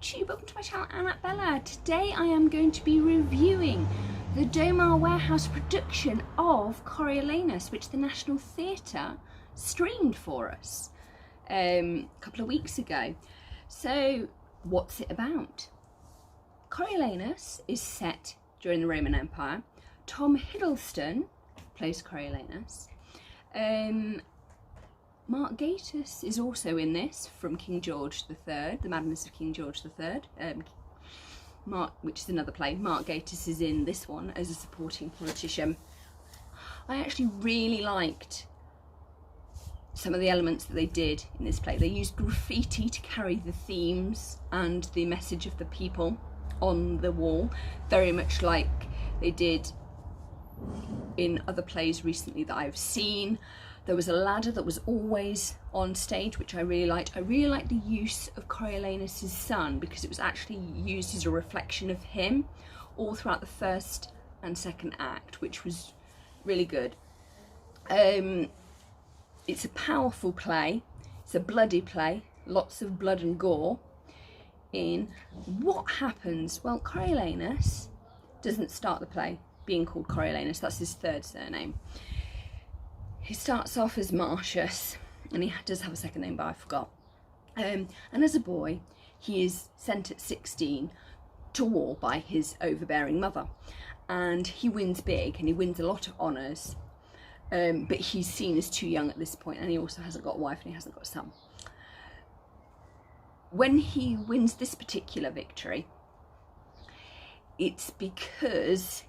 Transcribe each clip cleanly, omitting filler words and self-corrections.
YouTube, welcome to my channel, Annette Bella. Today I am going to be reviewing the donmarwarehouse production of Coriolanus, which the National Theatre streamed for us a couple of weeks ago. So what's it about? Coriolanus is set during the Roman Empire. Tom Hiddleston plays Coriolanus. Mark Gatiss is also in this from King George III, The Madness of King George III, which is another play. Mark Gatiss is in this one as a supporting politician. I actually really liked some of the elements that they did in this play. They used graffiti to carry the themes and the message of the people on the wall, very much like they did in other plays recently that I've seen. There was a ladder that was always on stage, which I really liked. I really liked the use of Coriolanus' son, because it was actually used as a reflection of him all throughout the first and second act, which was really good. It's a powerful play. It's a bloody play, lots of blood and gore. In what happens? Well, Coriolanus doesn't start the play being called Coriolanus. That's his third surname. He starts off as Marcius, and he does have a second name, but I forgot. And as a boy, he is sent at 16 to war by his overbearing mother. And he wins big, and he wins a lot of honours, but he's seen as too young at this point, and he also hasn't got a wife and he hasn't got a son. When he wins this particular victory, it's because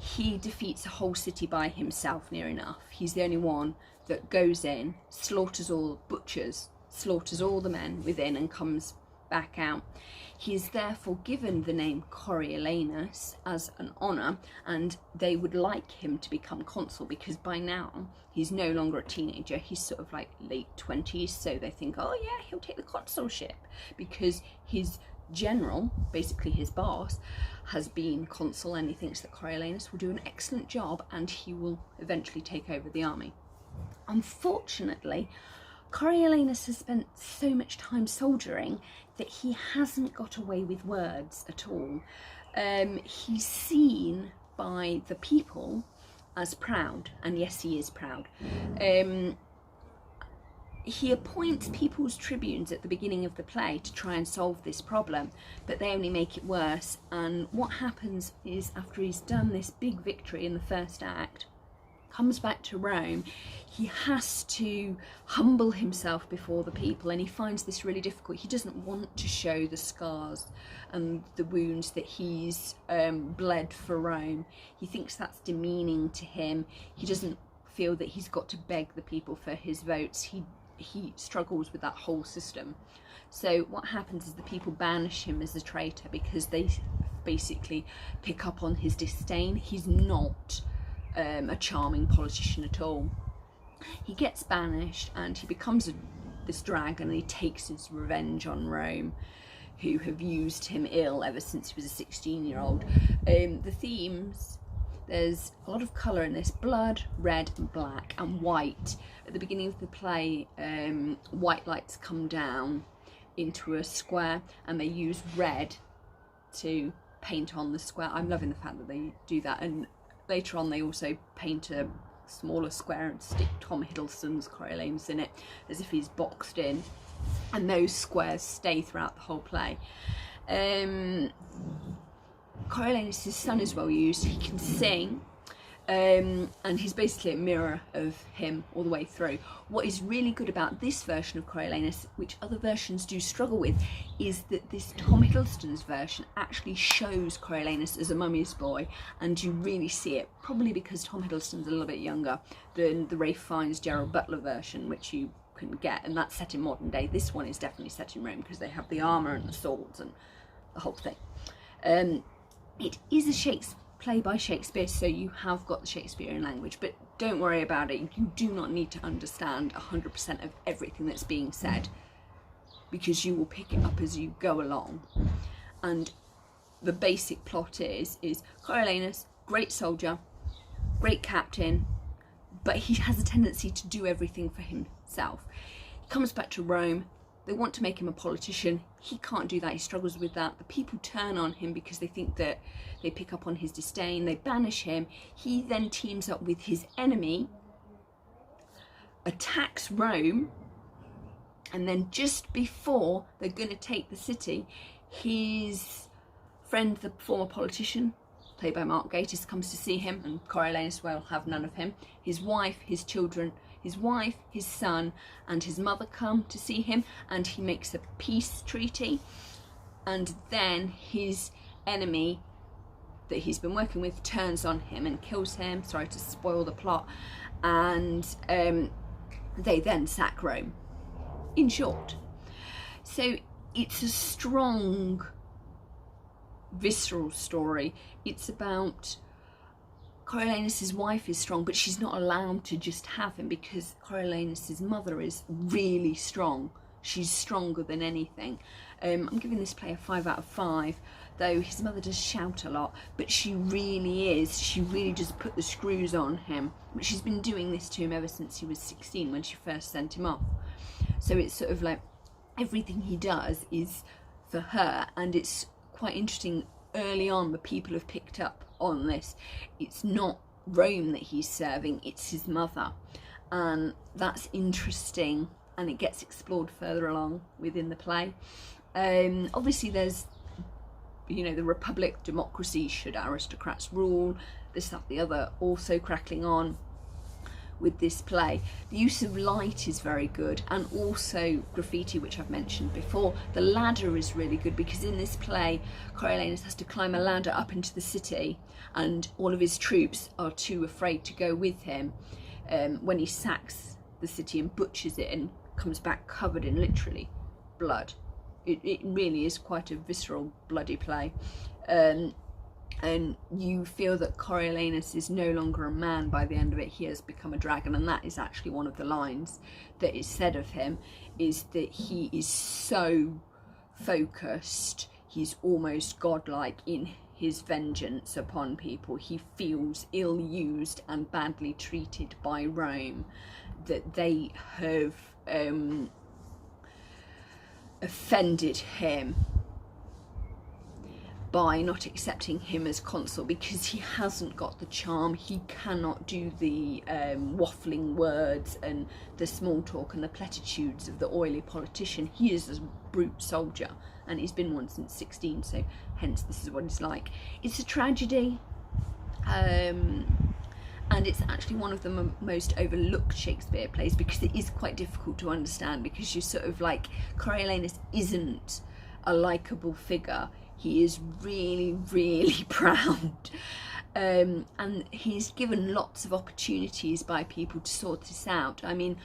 he defeats a whole city by himself, near enough. He's the only one that goes in, slaughters all the men within, and comes back out. He is therefore given the name Coriolanus as an honour, and they would like him to become consul, because by now he's no longer a teenager. He's sort of like late 20s, so they think, oh yeah, he'll take the consulship, because his general, basically his boss, has been consul, and he thinks that Coriolanus will do an excellent job and he will eventually take over the army. Unfortunately, Coriolanus has spent so much time soldiering that he hasn't got away with words at all. He's seen by the people as proud, and yes, he is proud. He appoints people's tribunes at the beginning of the play to try and solve this problem, but they only make it worse. And what happens is, after he's done this big victory in the first act, comes back to Rome, he has to humble himself before the people, and he finds this really difficult. He doesn't want to show the scars and the wounds that he's bled for Rome. He thinks that's demeaning to him. He doesn't feel that he's got to beg the people for his votes. He struggles with that whole system. So what happens is the people banish him as a traitor, because they basically pick up on his disdain. He's not a charming politician at all. He gets banished and he becomes this dragon, and he takes his revenge on Rome, who have used him ill ever since he was a 16-year-old. The themes, there's a lot of colour in this: blood, red and black and white. At the beginning of the play, white lights come down into a square, and they use red to paint on the square. I'm loving the fact that they do that. And later on they also paint a smaller square and stick Tom Hiddleston's Coriolanus in it, as if he's boxed in, and those squares stay throughout the whole play. Coriolanus' son is well used. He can sing, and he's basically a mirror of him all the way through. What is really good about this version of Coriolanus, which other versions do struggle with, is that this Tom Hiddleston's version actually shows Coriolanus as a mummy's boy, and you really see it, probably because Tom Hiddleston's a little bit younger than the Ralph Fiennes Gerald Butler version, which you can get, and that's set in modern day. This one is definitely set in Rome, because they have the armour and the swords and the whole thing. It is a play by Shakespeare, so you have got the Shakespearean language, but don't worry about it. You do not need to understand 100% of everything that's being said, because you will pick it up as you go along. And the basic plot is Coriolanus, great soldier, great captain, but he has a tendency to do everything for himself. He comes back to Rome, they want to make him a politician. He can't do that, he struggles with that. The people turn on him because they think that they pick up on his disdain, they banish him. He then teams up with his enemy, attacks Rome, and then just before they're going to take the city, his friend, the former politician, played by Mark Gatiss, comes to see him, and Coriolanus will have none of him. His wife, his children, his wife, his son, and his mother come to see him, and he makes a peace treaty. And then his enemy that he's been working with turns on him and kills him. Sorry to spoil the plot. And they then sack Rome, in short. So it's a strong, visceral story. It's about Coriolanus's wife is strong, but she's not allowed to just have him because Coriolanus's mother is really strong. She's stronger than anything. I'm giving this play a 5 out of 5, though his mother does shout a lot, but she really does put the screws on him. But she's been doing this to him ever since he was 16, when she first sent him off. So it's sort of like everything he does is for her, and it's quite interesting. Early on, the people have picked up on this. It's not Rome that he's serving, it's his mother, and that's interesting, and it gets explored further along within the play. Obviously there's, you know, the republic, democracy, should aristocrats rule, this, that, the other, also crackling on with this play. The use of light is very good, and also graffiti, which I've mentioned before. The ladder is really good because in this play Coriolanus has to climb a ladder up into the city, and all of his troops are too afraid to go with him when he sacks the city and butchers it and comes back covered in literally blood. It really is quite a visceral, bloody play. And you feel that Coriolanus is no longer a man by the end of it. He has become a dragon, and that is actually one of the lines that is said of him, is that he is so focused, he's almost godlike in his vengeance upon people. He feels ill-used and badly treated by Rome, that they have offended him by not accepting him as consul, because he hasn't got the charm. He cannot do the waffling words and the small talk and the platitudes of the oily politician. He is a brute soldier, and he's been one since 16, so hence this is what he's like. It's a tragedy, and it's actually one of the most overlooked Shakespeare plays, because it is quite difficult to understand, because you're sort of like, Coriolanus isn't a likeable figure. He is really, really proud, and he's given lots of opportunities by people to sort this out. I mean,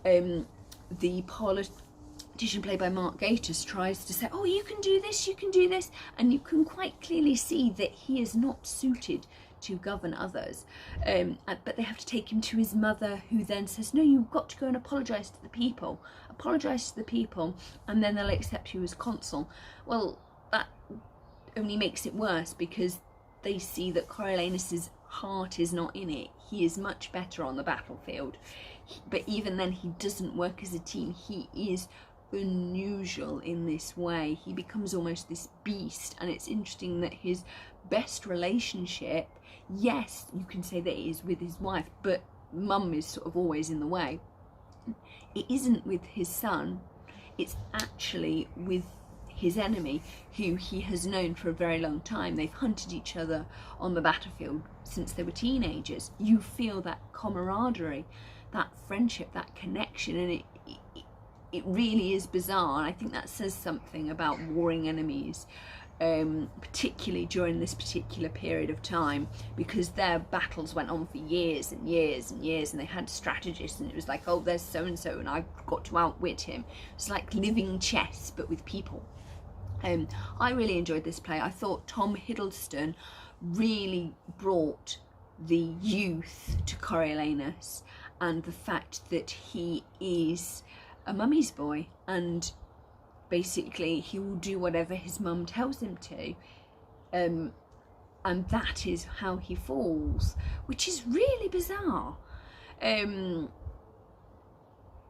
the politician played by Mark Gatiss tries to say, oh, you can do this, you can do this, and you can quite clearly see that he is not suited to govern others, but they have to take him to his mother, who then says, no, you've got to go and apologise to the people, and then they'll accept you as consul. Well, that only makes it worse, because they see that Coriolanus's heart is not in it. He is much better on the battlefield, but even then he doesn't work as a team. He is unusual in this way. He becomes almost this beast, and it's interesting that his best relationship, yes, you can say that it is with his wife, but mum is sort of always in the way. It isn't with his son, it's actually with his enemy, who he has known for a very long time. They've hunted each other on the battlefield since they were teenagers. You feel that camaraderie, that friendship, that connection, and it really is bizarre. And I think that says something about warring enemies, particularly during this particular period of time, because their battles went on for years and years and years, and they had strategists, and it was like, oh, there's so and so, and I've got to outwit him. It's like living chess, but with people. I really enjoyed this play. I thought Tom Hiddleston really brought the youth to Coriolanus, and the fact that he is a mummy's boy, and basically he will do whatever his mum tells him to, and that is how he falls, which is really bizarre.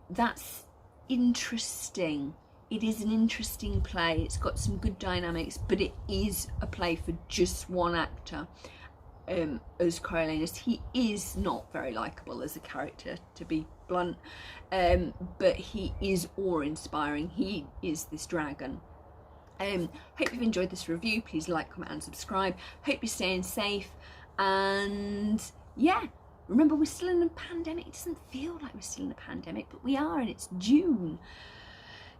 That's interesting It is an interesting play. It's got some good dynamics, but it is a play for just one actor. As Coriolanus, he is not very likable as a character, to be blunt, but he is awe-inspiring. He is this dragon. Hope you've enjoyed this review. Please like, comment and subscribe. Hope you're staying safe, and yeah, remember, we're still in a pandemic. It doesn't feel like we're still in a pandemic, but we are, and it's June.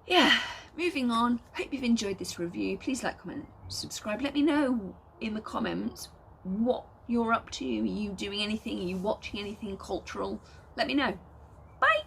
Yeah, moving on. Hope you've enjoyed this review. Please like, comment, subscribe. Let me know in the comments what you're up to. Are you doing anything? Are you watching anything cultural? Let me know. Bye.